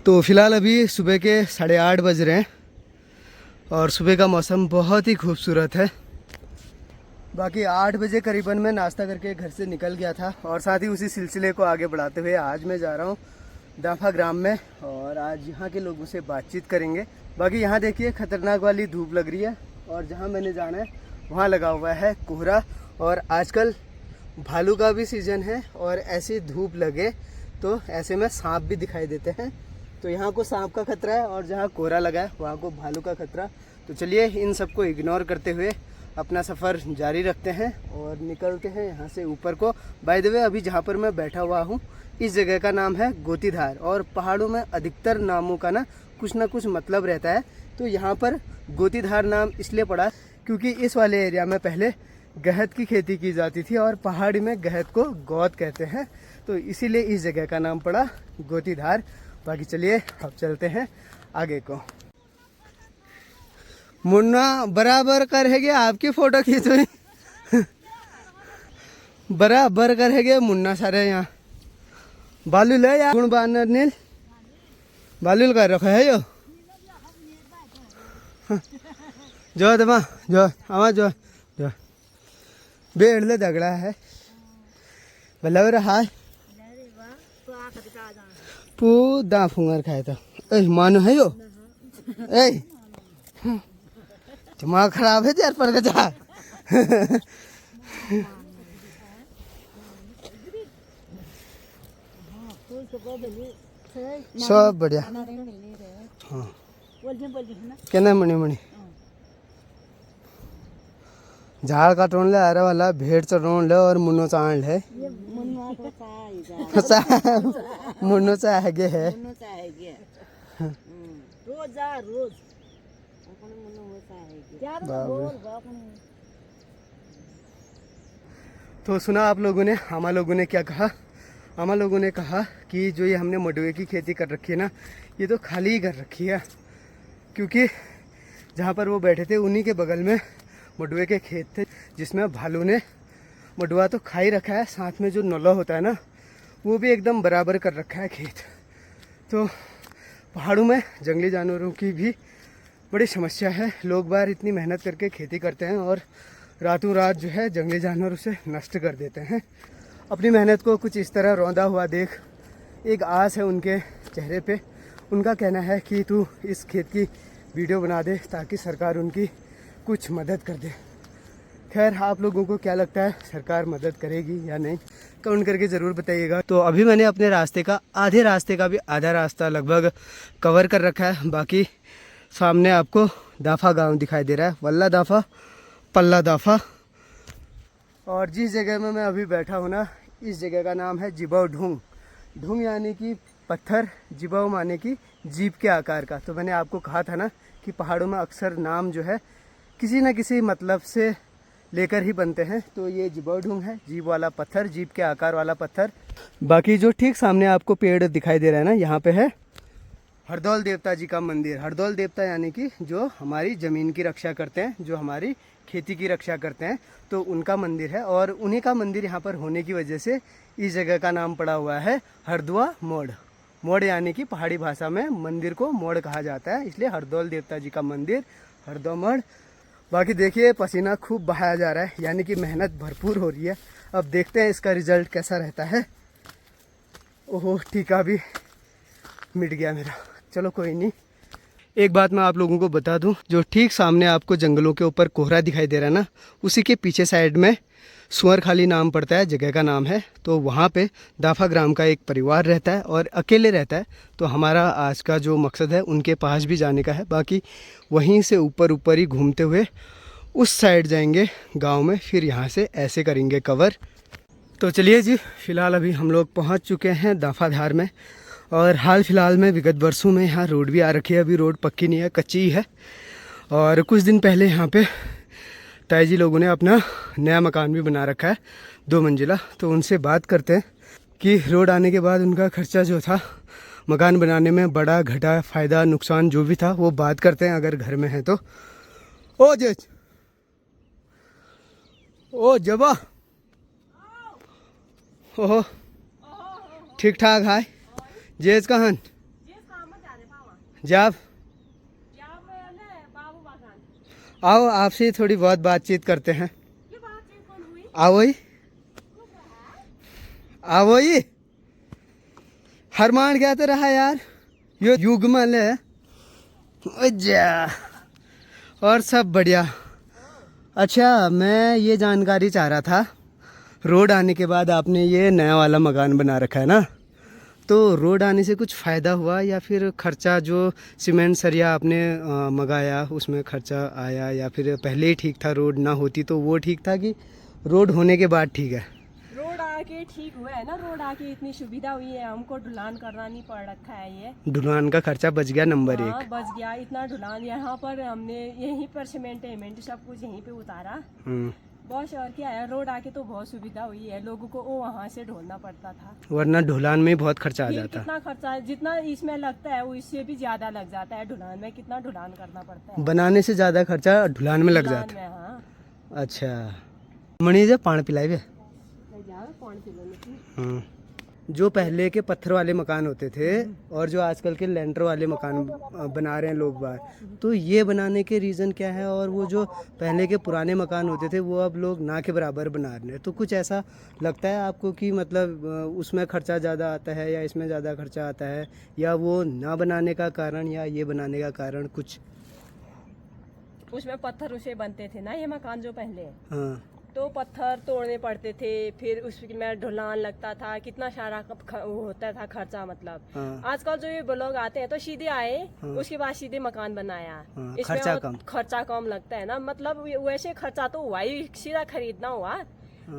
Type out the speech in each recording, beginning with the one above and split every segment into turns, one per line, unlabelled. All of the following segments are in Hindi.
तो फ़िलहाल अभी सुबह के 8:30 बज रहे हैं और सुबह का मौसम बहुत ही खूबसूरत है। बाकी 8 बजे करीबन मैं नाश्ता करके घर से निकल गया था और साथ ही उसी सिलसिले को आगे बढ़ाते हुए आज मैं जा रहा हूँ दाफा ग्राम में और आज यहाँ के लोगों से बातचीत करेंगे। बाकी यहाँ देखिए खतरनाक वाली धूप लग रही है और जहाँ मैंने जाना है वहाँ लगा हुआ है कोहरा और आजकल भालू का भी सीज़न है और ऐसी धूप लगे तो ऐसे में सांप भी दिखाई देते हैं। तो यहाँ को सांप का खतरा है और जहाँ कोहरा लगा है वहाँ को भालू का खतरा। तो चलिए इन सबको इग्नोर करते हुए अपना सफ़र जारी रखते हैं और निकलते हैं यहाँ से ऊपर को। बाय द वे अभी जहाँ पर मैं बैठा हुआ हूँ इस जगह का नाम है गोतीधार और पहाड़ों में अधिकतर नामों का कुछ ना कुछ मतलब रहता है। तो यहाँ पर गोतीधार नाम इसलिए पड़ा क्योंकि इस वाले एरिया में पहले गहत की खेती की जाती थी और पहाड़ी में गहत को गौत कहते हैं, तो इसीलिए इस जगह का नाम पड़ा गोतीधार। बाकी चलिए अब चलते हैं आगे को। मुन्ना बराबर कर है गया आपकी फोटो खींचो बराबर कर है गया मुन्ना सारे यहाँ बालू ले या गुण बानर नील बालू कर रखा है जो दमा जो आवाज जो जो बेड़ ले दगड़ा है बल्ला रहा पू दा फुंगर खाए तो ए मानो है यो ए दिमाग खराब है यार पर गजा सब बढ़िया हाँ कहना मणि मणि झाड़ काटोन ले आरे वाला भेड़ चढ़ोन ले और मुन्नो चाण ले मुन्नो चाहे है रोज तो सुना आप लोगों ने आमा लोगों ने क्या कहा। आमा लोगों ने कहा कि जो ये हमने मंडुवे की खेती कर रखी है ना ये तो खाली ही कर रखी है क्योंकि जहाँ पर वो बैठे थे उन्हीं के बगल में मंडुवे के खेत थे जिसमें भालू ने मंडुवा तो खा ही रखा है, साथ में जो नौला होता है ना वो भी एकदम बराबर कर रखा है खेत। तो पहाड़ों में जंगली जानवरों की भी बड़ी समस्या है। लोग बाहर इतनी मेहनत करके खेती करते हैं और रातों रात जो है जंगली जानवर उसे नष्ट कर देते हैं। अपनी मेहनत को कुछ इस तरह रौंदा हुआ देख एक आस है उनके चेहरे पे। उनका कहना है कि तू इस खेत की वीडियो बना दे ताकि सरकार उनकी कुछ मदद कर दे। खैर आप लोगों को क्या लगता है सरकार मदद करेगी या नहीं कमेंट करके ज़रूर बताइएगा। तो अभी मैंने अपने रास्ते का आधे रास्ते का भी आधा रास्ता लगभग कवर कर रखा है। बाकी सामने आपको दाफा गांव दिखाई दे रहा है, वल्ला दाफा पल्ला दाफा। और जिस जगह में मैं अभी बैठा हूँ ना इस जगह का नाम है जिबाव ढूंग। ढूंग यानी कि पत्थर, जिबाव माने कि जीप के आकार का। तो मैंने आपको कहा था ना कि पहाड़ों में अक्सर नाम जो है किसी न किसी मतलब से लेकर ही बनते हैं। तो ये जिबाव ढूंग है, जीप वाला पत्थर, जीप के आकार वाला पत्थर। बाकी जो ठीक सामने आपको पेड़ दिखाई दे रहा है ना यहाँ पे है हरदौल देवता जी का मंदिर। हरदौल देवता यानी कि जो हमारी ज़मीन की रक्षा करते हैं, जो हमारी खेती की रक्षा करते हैं, तो उनका मंदिर है। और उन्हीं का मंदिर यहाँ पर होने की वजह से इस जगह का नाम पड़ा हुआ है हरदुआ मोड़। मोड़ यानी कि पहाड़ी भाषा में मंदिर को मोड़ कहा जाता है, इसलिए हरदौल देवता जी का मंदिर हरदुआ मोड़। बाकी देखिए पसीना खूब बहाया जा रहा है यानी कि मेहनत भरपूर हो रही है। अब देखते हैं इसका रिजल्ट कैसा रहता है। ओहो टीका भी मिट गया मेरा, चलो कोई नहीं। एक बात मैं आप लोगों को बता दूं, जो ठीक सामने आपको जंगलों के ऊपर कोहरा दिखाई दे रहा है ना उसी के पीछे साइड में सुअरखाली नाम पड़ता है, जगह का नाम है। तो वहाँ पे दाफा ग्राम का एक परिवार रहता है और अकेले रहता है। तो हमारा आज का जो मकसद है उनके पास भी जाने का है। बाकी वहीं से ऊपर ऊपर ही घूमते हुए उस साइड जाएंगे गांव में, फिर यहाँ से ऐसे करेंगे कवर। तो चलिए जी, फ़िलहाल अभी हम लोग पहुँच चुके हैं दाफाधार में और हाल फिलहाल में विगत वर्षों में यहाँ रोड भी आ रखी है। अभी रोड पक्की नहीं है, कच्ची है। और कुछ दिन पहले यहाँ पे ताई जी लोगों ने अपना नया मकान भी बना रखा है 2 मंजिला। तो उनसे बात करते हैं कि रोड आने के बाद उनका खर्चा जो था मकान बनाने में, बड़ा घटा फ़ायदा नुकसान जो भी था वो बात करते हैं अगर घर में है तो। ओ जज ओ जबा ओहो ठीक ठाक है जेज कहन जाब आओ आपसे थोड़ी बहुत बातचीत करते हैं। आओ ही आओ ही हरमान क्या तो रहा यार, यो युगमल है जा और सब बढ़िया। अच्छा मैं ये जानकारी चाह रहा था, रोड आने के बाद आपने ये नया वाला मकान बना रखा है ना, तो रोड आने से कुछ फ़ायदा हुआ या फिर खर्चा जो सीमेंट सरिया आपने मंगाया उसमें खर्चा आया, या फिर पहले ही ठीक था रोड ना होती तो वो ठीक था, कि रोड होने के बाद ठीक है?
रोड आके ठीक हुआ है ना, रोड आके इतनी सुविधा हुई है, हमको ढुलान करना नहीं पड़ रखा है। ये
ढुलान का खर्चा बच गया नंबर
हाँ,
एक।
बच गया इतना ढुलान। यहाँ पर हमने यहीं पर सीमेंट सब कुछ यहीं पे उतारा बस, और क्या है। रोड आके तो बहुत सुविधा हुई है, लोगों को वो वहाँ से ढोलना पड़ता था,
वरना ढुलान में बहुत खर्चा आ जाता।
कितना खर्चा है, जितना इसमें लगता है वो इससे भी ज्यादा लग जाता है। ढुलान में कितना ढुलान करना पड़ता है,
बनाने से ज्यादा खर्चा ढुलान में लग
ढुलान
जाता।
में। हाँ
अच्छा मणि जब पानी पिलाई वे
कौन सी लेने की?
जो पहले के पत्थर वाले मकान होते थे और जो आजकल के लेंटर वाले मकान बना रहे हैं लोग बाहर, तो ये बनाने के रीज़न क्या है? और वो जो पहले के पुराने मकान होते थे वो अब लोग ना के बराबर बना रहे हैं, तो कुछ ऐसा लगता है आपको कि मतलब उसमें खर्चा ज़्यादा आता है या इसमें ज़्यादा खर्चा आता है, या वो ना बनाने का कारण या ये बनाने का कारण कुछ?
उसमें पत्थर उसे बनते थे ना ये मकान जो पहले,
हाँ
तो पत्थर तोड़ने पड़ते थे, फिर उसमें ढुलान लगता था, कितना सारा वो होता था खर्चा। मतलब
हाँ
आजकल जो ये लोग आते हैं तो सीधे आए, उसके बाद सीधे मकान बनाया।
हाँ,
इसमें खर्चा कम लगता है ना, मतलब वैसे खर्चा तो हुआ ही, सीधा खरीदना हुआ।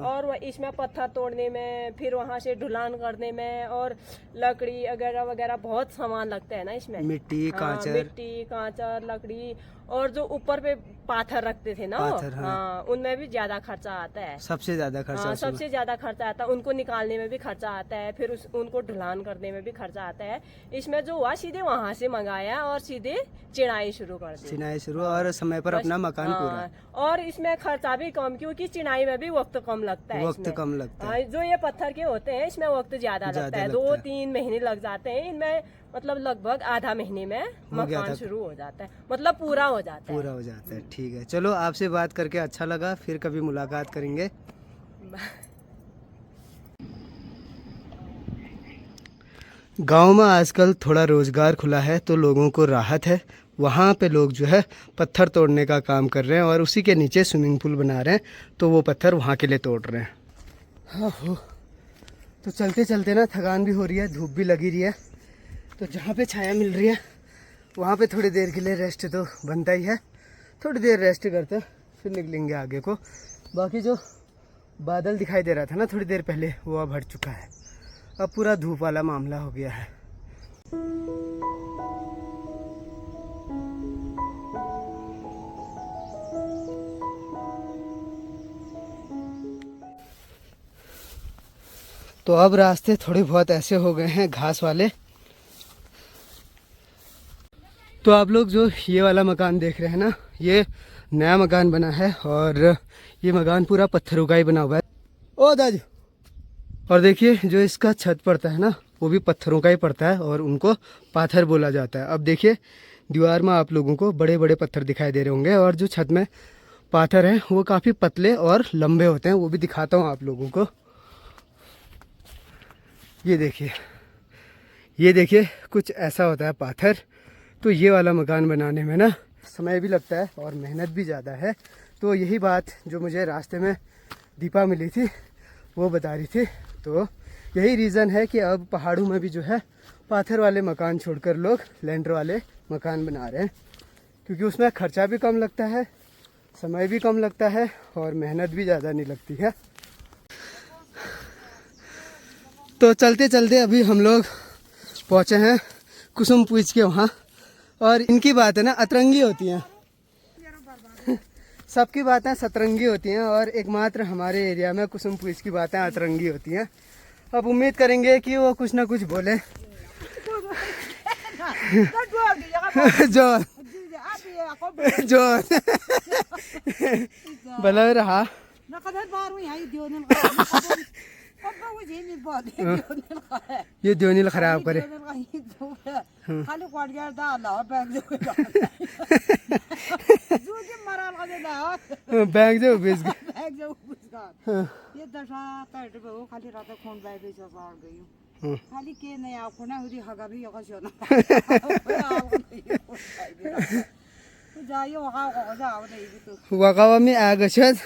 और इसमें पत्थर तोड़ने में, फिर वहाँ से ढुलान करने में, और लकड़ी वगैरह वगैरह बहुत सामान लगता है ना इसमें।
मिट्टी
कांचर लकड़ी, और जो ऊपर पे पाथर रखते थे ना हाँ, उनमें भी ज्यादा खर्चा आता है।
सबसे ज्यादा खर्चा
हाँ, सबसे ज्यादा खर्चा आता है। उनको निकालने में भी खर्चा आता है, फिर उनको ढुलान करने में भी खर्चा आता है। इसमें जो हुआ सीधे वहाँ से मंगाया और सीधे चिनाई शुरू कर दी,
चिनाई शुरू, और समय पर अपना मकान पूरा।
और इसमें खर्चा भी कम, क्योंकि चिनाई में भी वक्त कम लगता है।
वक्त कम लगता है।
जो ये पत्थर के होते हैं इसमें वक्त ज्यादा लगता है, 2-3 महीने लग जाते हैं इनमें। मतलब लगभग आधा महीने में मकान शुरू हो जाता है, मतलब पूरा हो जाता है।
पूरा हो जाता है। ठीक है, चलो आपसे बात करके अच्छा लगा, फिर कभी मुलाकात करेंगे। गांव में आजकल थोड़ा रोजगार खुला है तो लोगों को राहत है। वहाँ पे लोग जो है पत्थर तोड़ने का काम कर रहे हैं और उसी के नीचे स्विमिंग पूल बना रहे हैं, तो वो पत्थर वहाँ के लिए तोड़ रहे हैं। हाँ हो, तो चलते चलते ना थकान भी हो रही है, धूप भी लगी रही है, तो जहाँ पे छाया मिल रही है वहाँ पे थोड़ी देर के लिए रेस्ट तो बनता ही है। थोड़ी देर रेस्ट करते फिर निकलेंगे आगे को। बाकी जो बादल दिखाई दे रहा था ना थोड़ी देर पहले, वो अब हट चुका है, अब पूरा धूप वाला मामला हो गया है। तो अब रास्ते थोड़े बहुत ऐसे हो गए हैं घास वाले। तो आप लोग जो ये वाला मकान देख रहे हैं ना, ये नया मकान बना है और ये मकान पूरा पत्थरों का ही बना हुआ है। ओ दाजू, और देखिए जो इसका छत पड़ता है ना वो भी पत्थरों का ही पड़ता है और उनको पाथर बोला जाता है। अब देखिए दीवार में आप लोगों को बड़े बड़े पत्थर दिखाई दे रहे होंगे, और जो छत में पाथर हैं वो काफ़ी पतले और लंबे होते हैं, वो भी दिखाता हूँ आप लोगों को। ये देखिए कुछ ऐसा होता है पाथर। तो ये वाला मकान बनाने में ना समय भी लगता है और मेहनत भी ज़्यादा है। तो यही बात जो मुझे रास्ते में दीपा मिली थी वो बता रही थी। तो यही रीज़न है कि अब पहाड़ों में भी जो है पाथर वाले मकान छोड़कर लोग लेंटर वाले मकान बना रहे हैं, क्योंकि उसमें खर्चा भी कम लगता है, समय भी कम लगता है और मेहनत भी ज़्यादा नहीं लगती है। तो चलते चलते अभी हम लोग पहुँचे हैं कुसुम पूछ के वहाँ, और इनकी बातें ना अतरंगी होती हैं सबकी बातें सतरंगी होती हैं, और एकमात्र हमारे एरिया में कुसुम पूछ की बातें अतरंगी होती हैं। अब उम्मीद करेंगे कि वो कुछ ना कुछ बोले। जोर जोर भला रहा। ये द्योनील खराब करे
खाली कोट गया था अल्लाह बैंक जो मरा लगे ना
बैंक जो बेच गए
बैंक जो ये दशा तट पे वो खाली रात खून बाय पे जो सार गई खाली के नहीं आप ना उदी हगा भी यका जो ना जायो वहाँ को जाओ नहीं भी तो
वाकावा में आगशत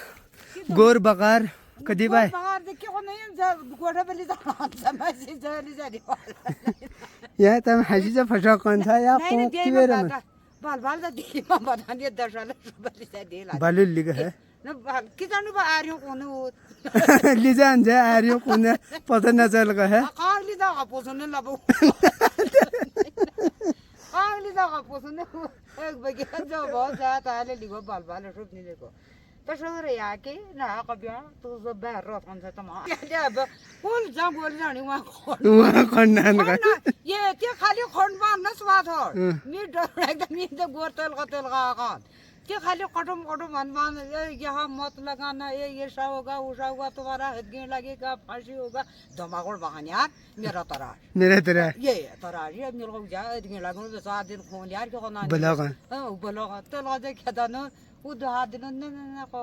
गोर बकार कदी बाय
बाहर देखिए को नहीं जब गोड़ा पे लिजा समझ से जली जानी
यह तम हजी से फटा कौन था या
नहीं नहीं
की वेरे में
बाल बाल दा दी मामा धानी दशा ले बली से दे ला
बालू लिगा है
न कितनु बा आ रही हूं कोने वो
लिजान जे आ रही हो कोने पता न चल का है
कार लिजा का पोसने लबो कार लिजा का पोसने एक बगे जो बहुत जाता है लिगो बाल बाल रुप नहीं देखो तो शोर या के ना कबिया तो जो बाहर रो कौन सा तमा या अब कौन जा बोल जानी वहां
वहां खंडन का
ये क्या खाली खंड बार न स्वाद हो मी डर एकदम मी तो गोरतल कतल का क्या खाली कटम कटम मन यहाँ मत लगाना ये ऐसा होगा उसा होगा तुम्हारा हदगे लगेगा फांसी होगा धमाकोड़ बहान यार मेरा तरार ये तरार ये मेरे को जा हदगे लगने तो 7 दिन खून यार क्यों ना
बलागा
बलागा तो लाजे क्या दानो वो 2 दिन न को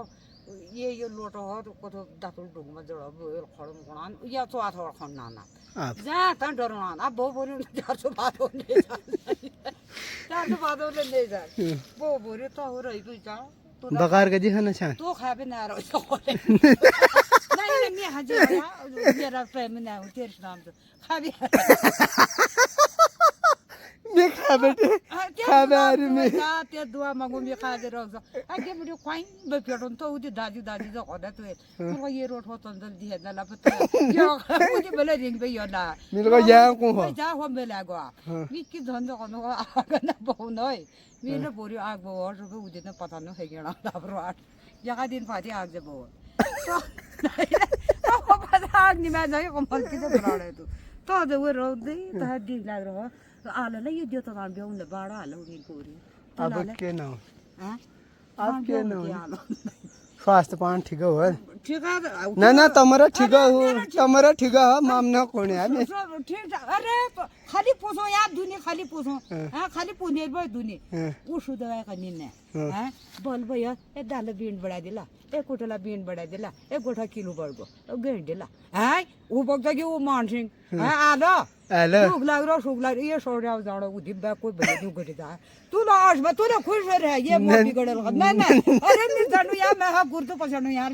ये लोटो हो को तो दातुल डुग में जड़ा बोल खड़म कोणान या तो आठ और खन्ना ना जा ता डरना अब बो बोरी 400 बात होने चार तो बात होने ले जा बो बोरी तो हो रही भी जा
बकार का जी है ना छा
तो खा भी ना रहो नहीं मैं हजे मेरा प्रेम ना हो तेरे नाम तो खा भी
मैं खा बेटे खा बारी में
ते दुआ मांगो मैं खा दे रहो आगे मुझे कोई बेपेड़न तो उदी दादी दादी जो होता तो वो ये रोट हो तो जल्दी है ना लपट यो मुझे बोले रिंग पे यो ना
मेरे को या को हो
जा हो मेला गो मी की धंधो कोनो आगे ना बहु नय मेरे बोरी आग बो और जो उदी ना पता न है गेना दाबरो आठ या दिन फाटी आग जे बो तो पता आग नहीं मैं जाए को मल की तो बना रहे तो जो वो रो दे तो दी लग रहा आले ले यो तो काम बियो ने बाड़ा आले उनी कोरी
अब के ना
हां
अब के ना स्वास्थ्य पान ठीक हो
ठीक है
ना ना तुम्हारा ठीक हो मामना कोण है
ठीक अरे खाली पोसो यार दुनी खाली पोसो हां खाली पुनेर बय दुनी उशु दवाई का निने हां बोल भैया ए दाल बीन बड़ा दिला ए कोटला बीन बड़ा दिला ए गोठा किलो बड़गो गेंड दिला हां वो बगता कि वो मानसिंग हां आलो सुख लग ये सोड़ा जाड़ो उदी बा कोई बड़े दू गड़ी दा तू लाश में तू ना खुश रह ये मोर बिगड़ल नहीं अरे मी जानू यार मैं हा गुरतो पछाणू यार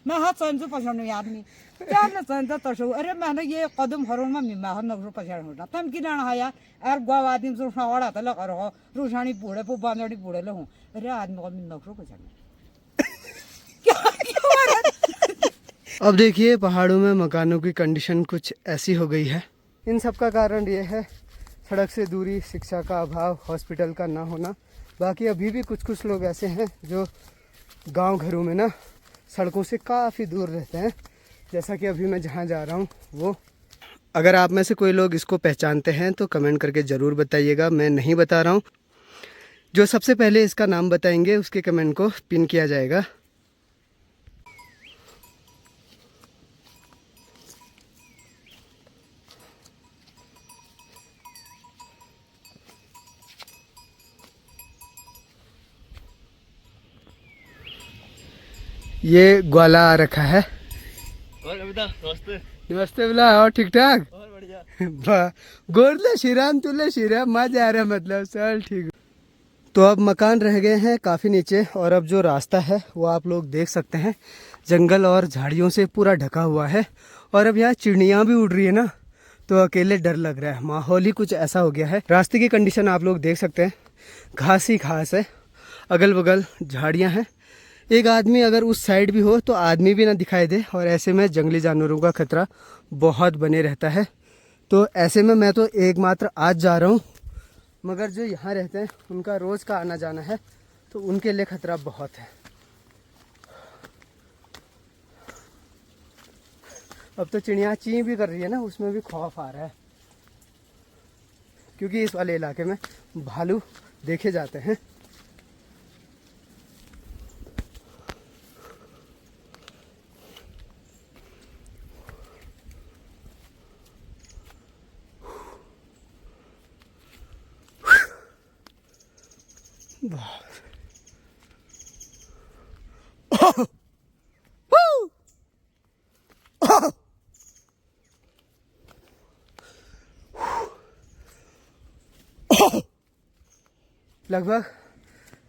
मैं हा संजू पछाणू यार मी क्या न संजू तसो अरे मैंने ये कदम हरोन में मैं हा नगरो पछाण होता तम की ना हा यार और गवा आदमी सो सावड़ा त लग रहो रुसानी पूड़े पु बांदड़ी पूड़े लहू अरे आदमी को नगरो पछाण
अब देखिए पहाड़ों में मकानों की कंडीशन कुछ ऐसी हो गई है। इन सब का कारण ये है सड़क से दूरी, शिक्षा का अभाव, हॉस्पिटल का ना होना। बाकी अभी भी कुछ कुछ लोग ऐसे हैं जो गांव घरों में ना सड़कों से काफ़ी दूर रहते हैं, जैसा कि अभी मैं जहाँ जा रहा हूँ वो। अगर आप में से कोई लोग इसको पहचानते हैं तो कमेंट करके ज़रूर बताइएगा, मैं नहीं बता रहा हूँ। जो सबसे पहले इसका नाम बताएंगे उसके कमेंट को पिन किया जाएगा। ये ग्वाला आ रखा है।
और नमस्ते
नमस्ते बोला और ठीक ठाक
और बढ़िया
गोरले शिराम तुले शिरा मजा आ रहा मतलब चल ठीक। तो अब मकान रह गए हैं काफ़ी नीचे और अब जो रास्ता है वो आप लोग देख सकते हैं जंगल और झाड़ियों से पूरा ढका हुआ है। और अब यहाँ चिड़ियाँ भी उड़ रही है ना, तो अकेले डर लग रहा है। माहौल ही कुछ ऐसा हो गया है। रास्ते की कंडीशन आप लोग देख सकते हैं, घास ही घास है, अगल बगल झाड़ियाँ हैं। एक आदमी अगर उस साइड भी हो तो आदमी भी ना दिखाई दे, और ऐसे में जंगली जानवरों का खतरा बहुत बने रहता है। तो ऐसे में मैं तो एकमात्र आज जा रहा हूँ, मगर जो यहाँ रहते हैं उनका रोज़ का आना जाना है, तो उनके लिए खतरा बहुत है। अब तो चिड़िया ची भी कर रही है ना, उसमें भी खौफ आ रहा है, क्योंकि इस वाले इलाके में भालू देखे जाते हैं। लगभग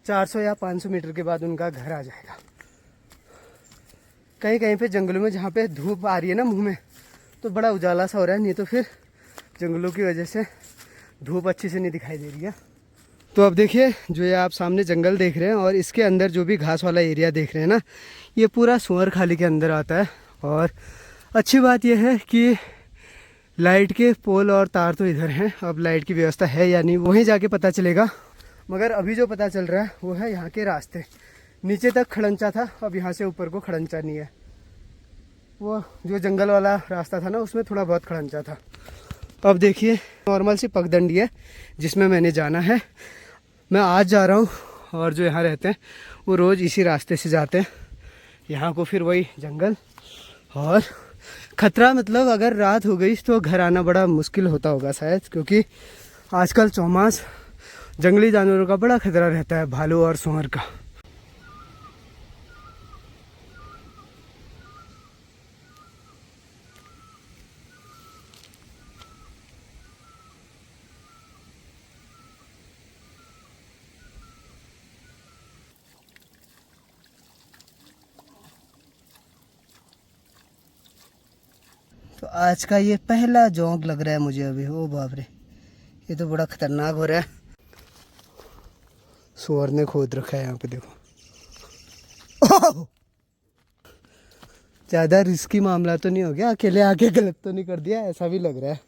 400 या 500 मीटर के बाद उनका घर आ जाएगा। कहीं कहीं पे जंगलों में जहाँ पे धूप आ रही है ना मुंह में, तो बड़ा उजाला सा हो रहा है, नहीं तो फिर जंगलों की वजह से धूप अच्छी से नहीं दिखाई दे रही है। तो अब देखिए, जो ये आप सामने जंगल देख रहे हैं और इसके अंदर जो भी घास वाला एरिया देख रहे हैं ना, ये पूरा सुअर खाली के अंदर आता है। और अच्छी बात यह है कि लाइट के पोल और तार तो इधर हैं। अब लाइट की व्यवस्था है या नहीं वहीं जाके पता चलेगा, मगर अभी जो पता चल रहा है वो है यहाँ के रास्ते। नीचे तक खड़ंचा था, अब यहाँ से ऊपर को खड़ंचा नहीं है। वो जो जंगल वाला रास्ता था ना, उसमें थोड़ा बहुत खड़ंचा था। अब देखिए, नॉर्मल सी पगडंडी है जिसमें मैंने जाना है। मैं आज जा रहा हूँ और जो यहाँ रहते हैं वो रोज़ इसी रास्ते से जाते हैं। यहाँ को फिर वही जंगल और खतरा, मतलब अगर रात हो गई तो घर आना बड़ा मुश्किल होता होगा शायद, क्योंकि आजकल चौमास जंगली जानवरों का बड़ा खतरा रहता है, भालू और सुअर का। तो आज का ये पहला जोंक लग रहा है मुझे अभी। ओ बाप रे, ये तो बड़ा खतरनाक हो रहा है। सुअर ने खोद रखा है यहाँ पे, देखो। ज़्यादा रिस्की मामला तो नहीं हो गया? अकेले आके गलत तो नहीं कर दिया? ऐसा भी लग रहा है।